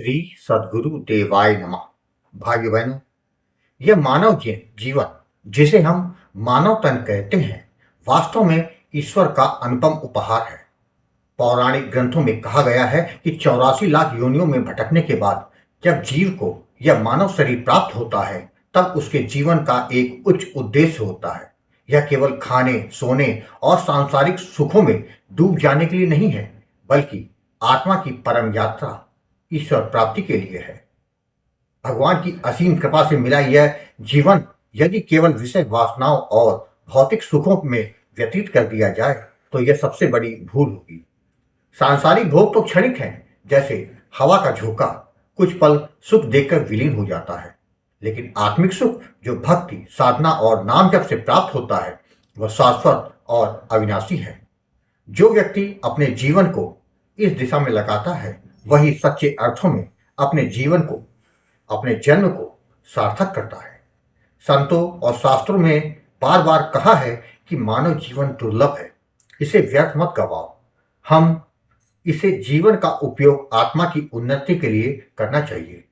श्री सद्गुरु देवाय नमः। भाई बहनों, यह मानव जीवन जिसे हम मानव तन कहते हैं, वास्तव में ईश्वर का अनुपम उपहार है। पौराणिक ग्रंथों में कहा गया है कि 84 लाख योनियों में भटकने के बाद जब जीव को यह मानव शरीर प्राप्त होता है, तब उसके जीवन का एक उच्च उद्देश्य होता है। यह केवल खाने, सोने और सांसारिक सुखों में डूब जाने के लिए नहीं है, बल्कि आत्मा की परम यात्रा ईश्वर प्राप्ति के लिए है। भगवान की असीम कृपा से मिला यह जीवन यदि केवल विषय वासनाओं और भौतिक सुखों में व्यतीत कर दिया जाए तो यह सबसे बड़ी भूल होगी। सांसारिक भोग तो क्षणिक हैं, जैसे हवा का झोंका, कुछ पल सुख देकर विलीन हो जाता है। लेकिन आत्मिक सुख जो भक्ति, साधना और नाम जप से प्राप्त होता है, वह शाश्वत और अविनाशी है। जो व्यक्ति अपने जीवन को इस दिशा में लगाता है, वही सच्चे अर्थों में अपने जीवन को, अपने जन्म को सार्थक करता है। संतों और शास्त्रों में बार बार कहा है कि मानव जीवन दुर्लभ है, इसे व्यर्थ मत गवाओ। हम इसे जीवन का उपयोग आत्मा की उन्नति के लिए करना चाहिए।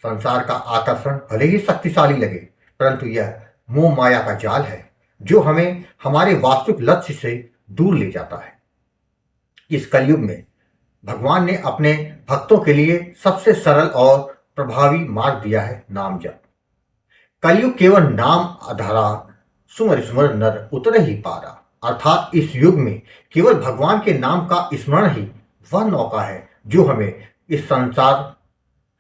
संसार का आकर्षण भले ही शक्तिशाली लगे, परंतु यह मोह माया का जाल है जो हमें हमारे वास्तविक लक्ष्य से दूर ले जाता है। इस कलयुग में भगवान ने अपने भक्तों के लिए सबसे सरल और प्रभावी मार्ग दिया है, नाम जप। कलयुग केवल नाम आधारा, सुमर सुमर नर उतरे ही पारा। अर्थात इस युग में केवल भगवान के नाम का स्मरण ही वह नौका है जो हमें इस संसार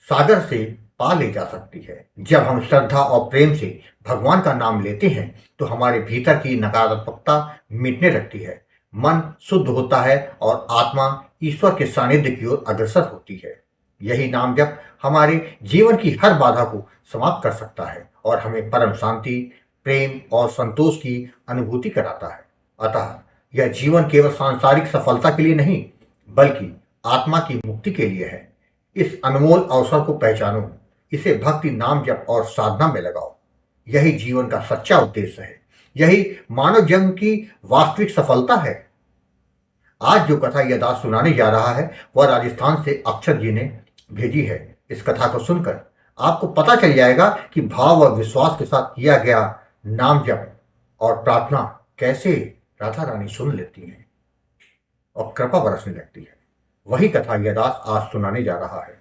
सागर से पार ले जा सकती है। जब हम श्रद्धा और प्रेम से भगवान का नाम लेते हैं तो हमारे भीतर की नकारात्मकता मिटने लगती है, मन शुद्ध होता है और आत्मा ईश्वर के सानिध्य की ओर अग्रसर होती है। यही नाम जप हमारे जीवन की हर बाधा को समाप्त कर सकता है और हमें परम शांति, प्रेम और संतोष की अनुभूति कराता है। अतः यह जीवन केवल सांसारिक सफलता के लिए नहीं, बल्कि आत्मा की मुक्ति के लिए है। इस अनमोल अवसर को पहचानो, इसे भक्ति, नाम जप और साधना में लगाओ। यही जीवन का सच्चा उद्देश्य है, यही मानव जन्म की वास्तविक सफलता है। आज जो कथा यह दास सुनाने जा रहा है वह राजस्थान से अक्षर जी ने भेजी है। इस कथा को सुनकर आपको पता चल जाएगा कि भाव और विश्वास के साथ किया गया नाम जप और प्रार्थना कैसे राधा रानी सुन लेती हैं और कृपा बरसने लगती है। वही कथा यह दास आज सुनाने जा रहा है।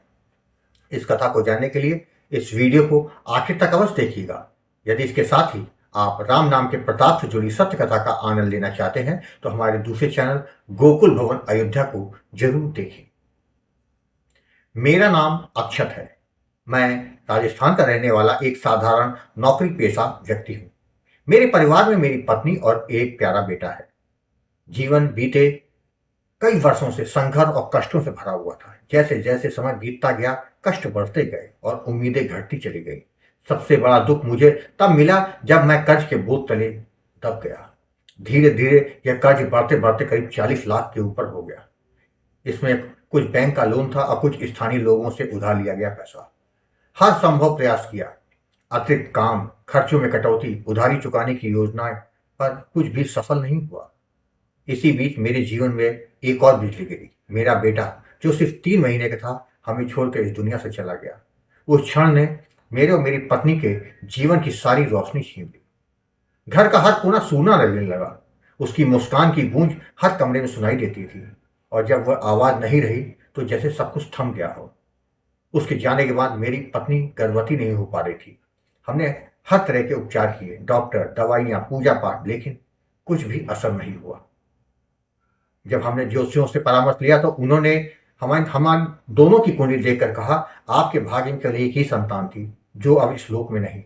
इस कथा को जानने के लिए इस वीडियो को आखिर तक अवश्य देखिएगा। यदि इसके साथ ही आप राम नाम के प्रताप से जुड़ी सत्य कथा का आनंद लेना चाहते हैं तो हमारे दूसरे चैनल गोकुल भवन अयोध्या को जरूर देखें। मेरा नाम अक्षत है। मैं राजस्थान का रहने वाला एक साधारण नौकरी पेशा व्यक्ति हूँ। मेरे परिवार में मेरी पत्नी और एक प्यारा बेटा है। जीवन बीते कई वर्षों से संघर्ष और कष्टों से भरा हुआ था। जैसे जैसे समय बीतता गया, कष्ट बढ़ते गए और उम्मीदें घटती चली गई। सबसे बड़ा दुख मुझे तब मिला जब मैं कर्ज के बोझ तले दब गया। धीरे धीरे यह कर्ज बढ़ते बढ़ते करीब 40 लाख के ऊपर हो गया। इसमें कुछ बैंक का लोन था और कुछ स्थानीय लोगों से उधार लिया गया पैसा। हर संभव प्रयास किया, अतिरिक्त काम, खर्चों में कटौती, उधारी चुकाने की योजनाएं, पर कुछ भी सफल नहीं हुआ। इसी बीच मेरे जीवन में एक और बिजली गिरी। मेरा बेटा जो सिर्फ 3 महीने का था, हमें छोड़कर इस दुनिया से चला गया। उस क्षण ने मेरे और मेरी पत्नी के जीवन की सारी रोशनी छीन ली। घर का हर कोना सूना लगने लगा। उसकी मुस्कान की गूंज हर कमरे में सुनाई देती थी और जब वह आवाज नहीं रही तो जैसे सब कुछ थम गया हो। उसके जाने के बाद मेरी पत्नी गर्भवती नहीं हो पा रही थी। हमने हर तरह के उपचार किए, डॉक्टर, दवाइयां, पूजा पाठ, लेकिन कुछ भी असर नहीं हुआ। जब हमने ज्योतिषियों से परामर्श लिया तो उन्होंने हमारे दोनों की कुंडली देखकर कहा, आपके भाग्य में केवल एक ही संतान थी जो अब इस लोक में नहीं,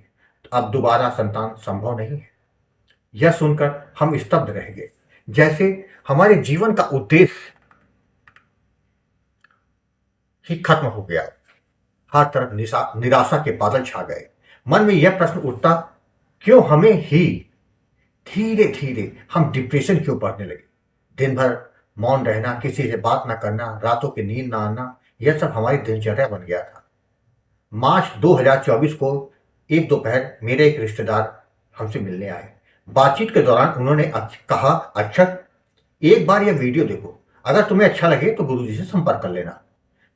अब दोबारा संतान संभव नहीं है। यह सुनकर हम स्तब्ध रह गए, जैसे हमारे जीवन का उद्देश्य ही खत्म हो गया। हर तरफ निराशा के बादल छा गए। मन में यह प्रश्न उठता, क्यों हमें ही? धीरे धीरे हम डिप्रेशन क्यों पड़ने लगे? दिन भर मौन रहना, किसी से बात ना करना, रातों की नींद ना आना, यह सब हमारी दिनचर्या बन गया था। मार्च 2024 को एक दोपहर मेरे एक रिश्तेदार हमसे मिलने आए। बातचीत के दौरान उन्होंने कहा, अक्षर, एक बार यह वीडियो देखो, अगर तुम्हें अच्छा लगे तो गुरुजी से संपर्क कर लेना।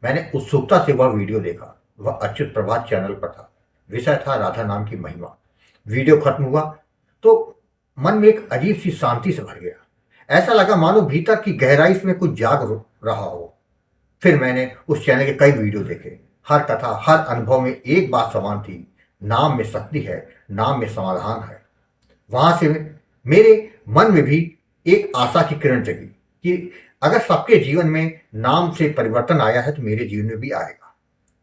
मैंने उत्सुकता से वह वीडियो देखा। वह अच्युत प्रभात चैनल पर था। विषय था राधा नाम की महिमा। वीडियो खत्म हुआ तो मन में एक अजीब सी शांति से भर गया। ऐसा लगा मानो भीतर की गहराई में कुछ जाग रहा हो। फिर मैंने उस चैनल के कई वीडियो देखे। हर कथा, हर अनुभव में एक बात समान थी, नाम में शक्ति है, नाम में समाधान है। वहां से मेरे मन में भी एक आशा की किरण जगी कि अगर सबके जीवन में नाम से परिवर्तन आया है तो मेरे जीवन में भी आएगा।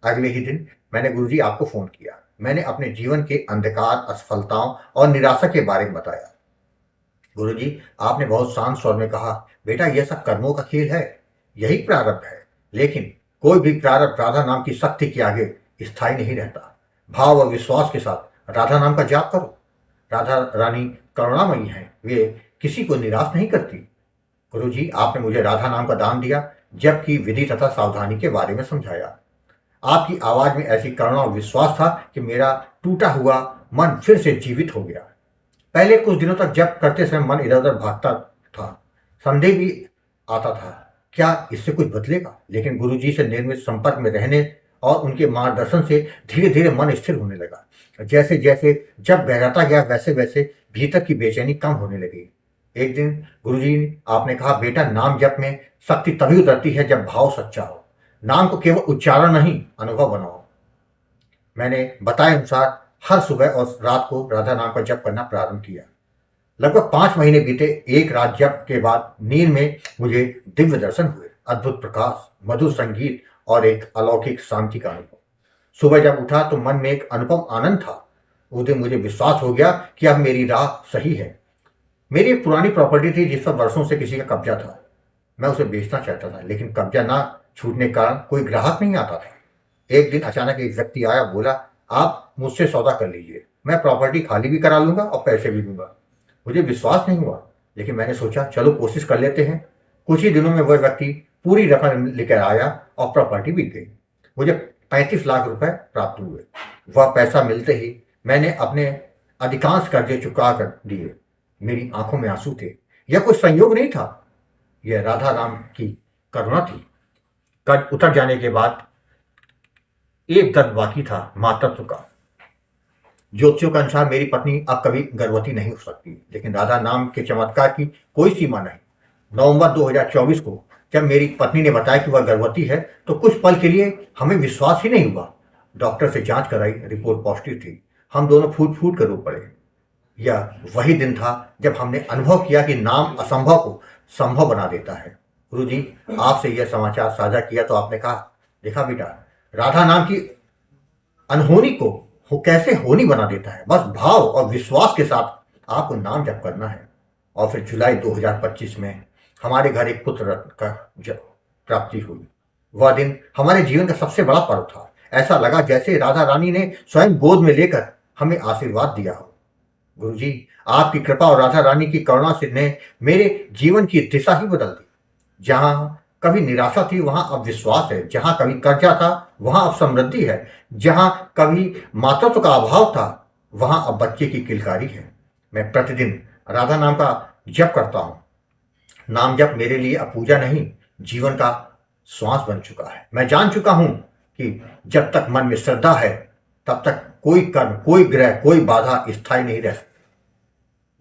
अगले ही दिन मैंने गुरुजी आपको फोन किया। मैंने अपने जीवन के अंधकार, असफलताओं और निराशा के बारे में बताया। गुरुजी, आपने बहुत शांत स्वर में कहा, बेटा यह सब कर्मों का खेल है, यही प्रारब्ध है। लेकिन कोई भी प्रारब्ध राधा नाम की शक्ति के आगे स्थायी नहीं रहता। भाव और विश्वास के साथ राधा नाम का जाप करो। राधा रानी करुणामयी हैं, वे किसी को निराश नहीं करती। गुरुजी, आपने मुझे राधा नाम का दान दिया, जबकि विधि तथा सावधानी के बारे में समझाया। आपकी आवाज में ऐसी करुणा और विश्वास था कि मेरा टूटा हुआ मन फिर से जीवित हो गया। पहले कुछ दिनों तक जप करते समय मन इधर उधर भागता था, संदेह भी आता था, क्या इससे कुछ बदलेगा? लेकिन गुरुजी से नियमित संपर्क में रहने और उनके मार्गदर्शन से धीरे धीरे मन स्थिर होने लगा। जैसे जैसे जब गहराता गया वैसे वैसे भीतर की बेचैनी कम होने लगी। एक दिन गुरुजी आपने कहा, बेटा राम जप में शक्ति तभी उतरती है जब भाव सच्चा हो। नाम को केवल उच्चारण नहीं, अनुभव बनाओ। मैंने बताए अनुसार हर सुबह और रात को राधा नाम का जप करना प्रारंभ किया। लगभग 5 महीने बीते। एक रात जप के बाद नींद में मुझे दिव्य दर्शन हुए, अद्भुत प्रकाश, मधुर संगीत और एक अलौकिक शांति का अनुभव। सुबह जब उठा तो मन में एक अनुपम आनंद था। उस दिन मुझे विश्वास हो गया कि अब मेरी राह सही है। मेरी एक पुरानी प्रॉपर्टी थी जिस पर वर्षों से किसी का कब्जा था। मैं उसे बेचना चाहता था, लेकिन कब्जा ना छूटने के कारण कोई ग्राहक नहीं आता था। एक दिन अचानक एक व्यक्ति आया, बोला, आप मुझसे सौदा कर लीजिए, मैं प्रॉपर्टी खाली भी करा लूंगा और पैसे भी दूंगा। मुझे विश्वास नहीं हुआ, लेकिन मैंने सोचा चलो कोशिश कर लेते हैं। कुछ ही दिनों में वह व्यक्ति पूरी रकम लेकर आया और प्रॉपर्टी बिक गई। मुझे 35 लाख रुपए प्राप्त हुए। वह पैसा मिलते ही मैंने अपने अधिकांश कर्जे चुका कर दिए। मेरी आंखों में आंसू थे। यह कोई संयोग नहीं था, यह राधा राम की करुणा थी। कर्ज उतर जाने के बाद एक दर्द बाकी था, मातृत्व का। ज्योतिषियों के अनुसार मेरी पत्नी अब कभी गर्भवती नहीं हो सकती, लेकिन राधा नाम के चमत्कार की कोई सीमा नहीं। नवंबर 2024 को जब मेरी पत्नी ने बताया कि वह गर्भवती है तो कुछ पल के लिए हमें विश्वास ही नहीं हुआ। डॉक्टर से जांच कराई, रिपोर्ट पॉजिटिव थी। हम दोनों फूट फूट कर रो पड़े। यह वही दिन था जब हमने अनुभव किया कि नाम असंभव को संभव बना देता है। गुरुजी, आपसे यह समाचार साझा किया तो आपने कहा, देखा बेटा, राधा नाम की अनहोनी को कैसे होनी बना देता है। बस भाव और विश्वास के साथ आपको नाम जप करना है। और फिर जुलाई 2025 में हमारे घर एक पुत्र रत्न का प्राप्ति हुई। वह दिन हमारे जीवन का सबसे बड़ा पर्व था। ऐसा लगा जैसे राधा रानी ने स्वयं गोद में लेकर हमें आशीर्वाद दिया हो। गुरुजी, आपकी कृपा और राधा रानी की करुणा से ने मेरे जीवन की दिशा ही बदल दी। जहां कभी निराशा थी वहां अब विश्वास है, जहां कभी कर्जा था वहां अब समृद्धि है, जहां कभी मातृत्व का अभाव था वहां अब बच्चे की किलकारी है। मैं प्रतिदिन राधा नाम का जप करता हूं। नाम जप मेरे लिए अब पूजा नहीं, जीवन का श्वास बन चुका है। मैं जान चुका हूं कि जब तक मन में श्रद्धा है तब तक कोई कर्म, कोई ग्रह, कोई बाधा स्थायी नहीं रह सकती।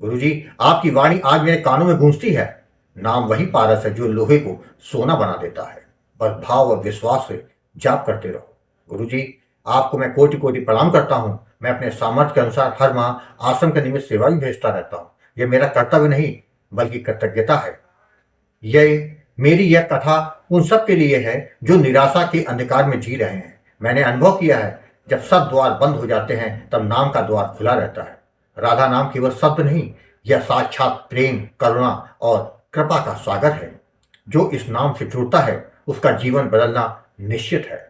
गुरुजी, आपकी वाणी आज मेरे कानों में गूंजती है। नाम वही पारस है जो लोहे को सोना बना देता है। बस भाव और विश्वास से जाप करते रहो। गुरुजी, आपको मैं कोटि कोटि प्रणाम करता हूं। मैं अपने सामर्थ्य के अनुसार हर माह आश्रम के निमित्त सेवा भी भेजता रहता हूं। यह मेरा कर्तव्य नहीं बल्कि कृतज्ञता है। यह कथा उन सब के लिए है जो निराशा के अंधकार में जी रहे हैं। मैंने अनुभव किया है, जब सब द्वार बंद हो जाते हैं तब नाम का द्वार खुला रहता है। राधा नाम केवल शब्द नहीं, यह साक्षात प्रेम, करुणा और कृपा का सागर है। जो इस नाम से जुड़ता है उसका जीवन बदलना निश्चित है।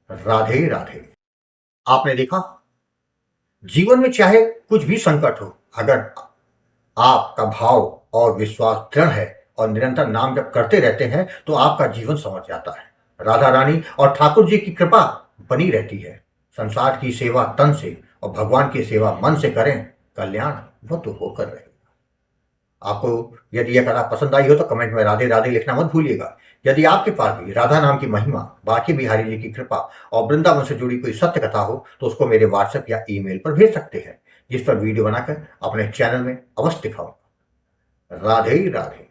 राधे राधे। आपने देखा, जीवन में चाहे कुछ भी संकट हो, अगर आपका भाव और विश्वास दृढ़ है और निरंतर नाम जप करते रहते हैं तो आपका जीवन संवर जाता है। राधा रानी और ठाकुर जी की कृपा बनी रहती है। संसार की सेवा तन से और भगवान की सेवा मन से करें, कल्याण वो तो होकर रहेगा। आपको यदि यह कथा पसंद आई हो तो कमेंट में राधे राधे लिखना मत भूलिएगा। यदि आपके पास भी राधा नाम की महिमा, बांके बिहारी जी की कृपा और वृंदावन से जुड़ी कोई सत्य कथा हो तो उसको मेरे व्हाट्सएप या ईमेल पर भेज सकते हैं, जिस पर वीडियो बनाकर अपने चैनल में अवश्य दिखाऊंगा। राधे राधे।